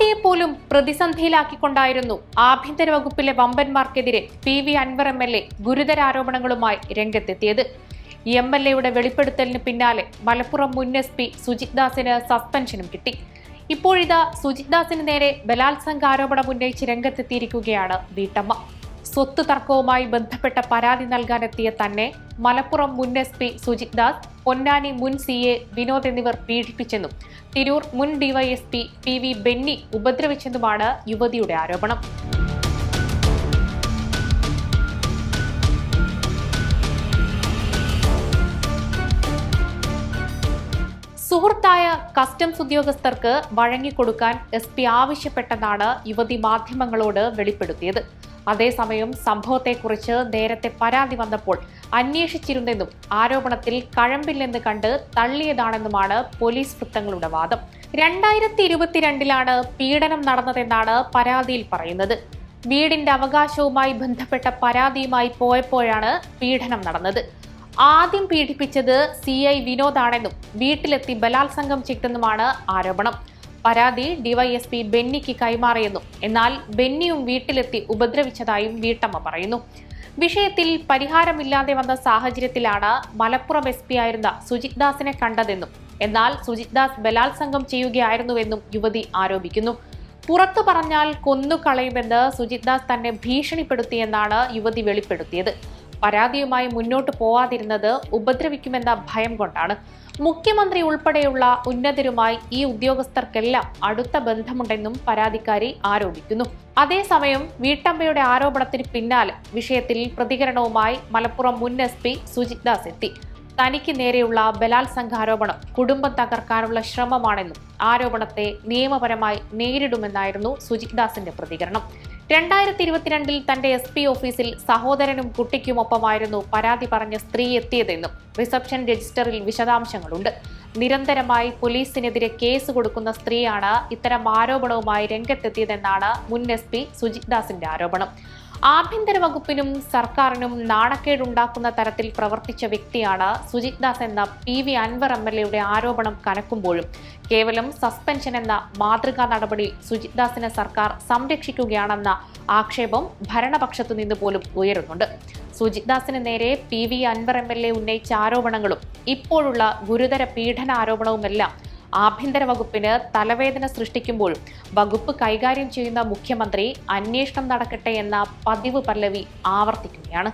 പാർട്ടിയെ പോലും പ്രതിസന്ധിയിലാക്കിക്കൊണ്ടായിരുന്നു ആഭ്യന്തര വകുപ്പിലെ വമ്പന്മാർക്കെതിരെ PV അൻവർ MLA ഗുരുതര ആരോപണങ്ങളുമായി രംഗത്തെത്തിയത്. MLAയുടെ വെളിപ്പെടുത്തലിന് പിന്നാലെ മലപ്പുറം മുൻ SP സുജിത് ദാസിന് സസ്പെൻഷനും കിട്ടി. ഇപ്പോഴിതാ സുജിത് ദാസിന് നേരെ ബലാത്സംഗ ആരോപണം ഉന്നയിച്ച് രംഗത്തെത്തിയിരിക്കുകയാണ് വീട്ടമ്മ. സ്വത്ത് തർക്കവുമായി ബന്ധപ്പെട്ട പരാതി നൽകാനെത്തിയ തന്നെ മലപ്പുറം മുൻ SP സുജിത് ദാസ്, പൊന്നാനി മുൻ CA വിനോദ് എന്നിവർ പീഡിപ്പിച്ചെന്നും തിരൂർ മുൻ DYSP PV ബെന്നി ഉപദ്രവിച്ചെന്നുമാണ് യുവതിയുടെ ആരോപണം. സുഹൃത്തായ കസ്റ്റംസ് ഉദ്യോഗസ്ഥർക്ക് വഴങ്ങിക്കൊടുക്കാൻ SP ആവശ്യപ്പെട്ടെന്നാണ് യുവതി മാധ്യമങ്ങളോട് വെളിപ്പെടുത്തിയത്. അതേസമയം സംഭവത്തെക്കുറിച്ച് നേരത്തെ പരാതി വന്നപ്പോൾ അന്വേഷിച്ചിരുന്നെന്നും ആരോപണത്തിൽ കഴമ്പില്ലെന്ന് കണ്ട് തള്ളിയതാണെന്നുമാണ് പോലീസ് വൃത്തങ്ങളുടെ വാദം. 2022 പീഡനം നടന്നതെന്നാണ് പരാതിയിൽ പറയുന്നത്. വീടിന്റെ അവകാശവുമായി ബന്ധപ്പെട്ട പരാതിയുമായി പോയപ്പോഴാണ് പീഡനം നടന്നത്. ആദ്യം പീഡിപ്പിച്ചത് CI വിനോദാണെന്നും വീട്ടിലെത്തി ബലാത്സംഗം ചെയ്തെന്നുമാണ് ആരോപണം. പരാതി DYSP ബെന്നിക്ക് കൈമാറിയെന്നും എന്നാൽ ബെന്നിയും വീട്ടിലെത്തി ഉപദ്രവിച്ചതായും വീട്ടമ്മ പറയുന്നു. വിഷയത്തിൽ പരിഹാരമില്ലാതെ വന്ന സാഹചര്യത്തിലാണ് മലപ്പുറം SP ആയിരുന്ന സുജിത് ദാസിനെ കണ്ടതെന്നും എന്നാൽ സുജിത് ദാസ് ബലാത്സംഗം ചെയ്യുകയായിരുന്നുവെന്നും യുവതി ആരോപിക്കുന്നു. പുറത്തു പറഞ്ഞാൽ കൊന്നുകളയുമെന്ന് സുജിത് ദാസ് തന്നെ ഭീഷണിപ്പെടുത്തിയെന്നാണ് യുവതി വെളിപ്പെടുത്തിയത്. പരാതിയുമായി മുന്നോട്ട് പോവാതിരുന്നത് ഉപദ്രവിക്കുമെന്ന ഭയം കൊണ്ടാണ്. മുഖ്യമന്ത്രി ഉൾപ്പെടെയുള്ള ഉന്നതരുമായി ഈ ഉദ്യോഗസ്ഥർക്കെല്ലാം അടുത്ത ബന്ധമുണ്ടെന്നും പരാതിക്കാരി ആരോപിക്കുന്നു. അതേസമയം വീട്ടമ്മയുടെ ആരോപണത്തിന് പിന്നാലെ വിഷയത്തിൽ പ്രതികരണവുമായി മലപ്പുറം മുൻ SP സുജിത് ദാസ് എത്തി. തനിക്ക് നേരെയുള്ള ബലാത്സംഗ ആരോപണം കുടുംബം തകർക്കാനുള്ള ശ്രമമാണെന്നും ആരോപണത്തെ നിയമപരമായി നേരിടുമെന്നായിരുന്നു സുജിത് ദാസിന്റെ പ്രതികരണം. 2022 തന്റെ SP ഓഫീസിൽ സഹോദരനും കുട്ടിക്കുമൊപ്പമായിരുന്നു പരാതി പറഞ്ഞ സ്ത്രീ എത്തിയതെന്നും റിസപ്ഷൻ രജിസ്റ്ററിൽ വിശദാംശങ്ങളുണ്ട്. നിരന്തരമായി പോലീസിനെതിരെ കേസ് കൊടുക്കുന്ന സ്ത്രീയാണ് ഇത്തരം ആരോപണവുമായി രംഗത്തെത്തിയതെന്നാണ് മുൻ SP സുജിത് ദാസിന്റെ ആരോപണം. ആഭ്യന്തര വകുപ്പിനും സർക്കാരിനും നാണക്കേടുണ്ടാക്കുന്ന തരത്തിൽ പ്രവർത്തിച്ച വ്യക്തിയാണ് സുജിത് ദാസ് എന്ന PV അൻവർ MLAയുടെ ആരോപണം കനക്കുമ്പോഴും കേവലം സസ്പെൻഷൻ എന്ന മാതൃകാ നടപടി സുജിത് ദാസിനെ സർക്കാർ സംരക്ഷിക്കുകയാണെന്ന ആക്ഷേപം ഭരണപക്ഷത്തു നിന്ന് പോലും ഉയരുന്നുണ്ട്. സുജിത് ദാസിന് നേരെ PV അൻവർ MLA ഉന്നയിച്ച ആരോപണങ്ങളും ഇപ്പോഴുള്ള ഗുരുതര പീഡന ആരോപണവുമെല്ലാം ആഭ്യന്തര വകുപ്പിന് തലവേദന സൃഷ്ടിക്കുമ്പോഴും വകുപ്പ് കൈകാര്യം ചെയ്യുന്ന മുഖ്യമന്ത്രി അന്വേഷണം നടക്കട്ടെ എന്ന പതിവ് പല്ലവി ആവർത്തിക്കുകയാണ്.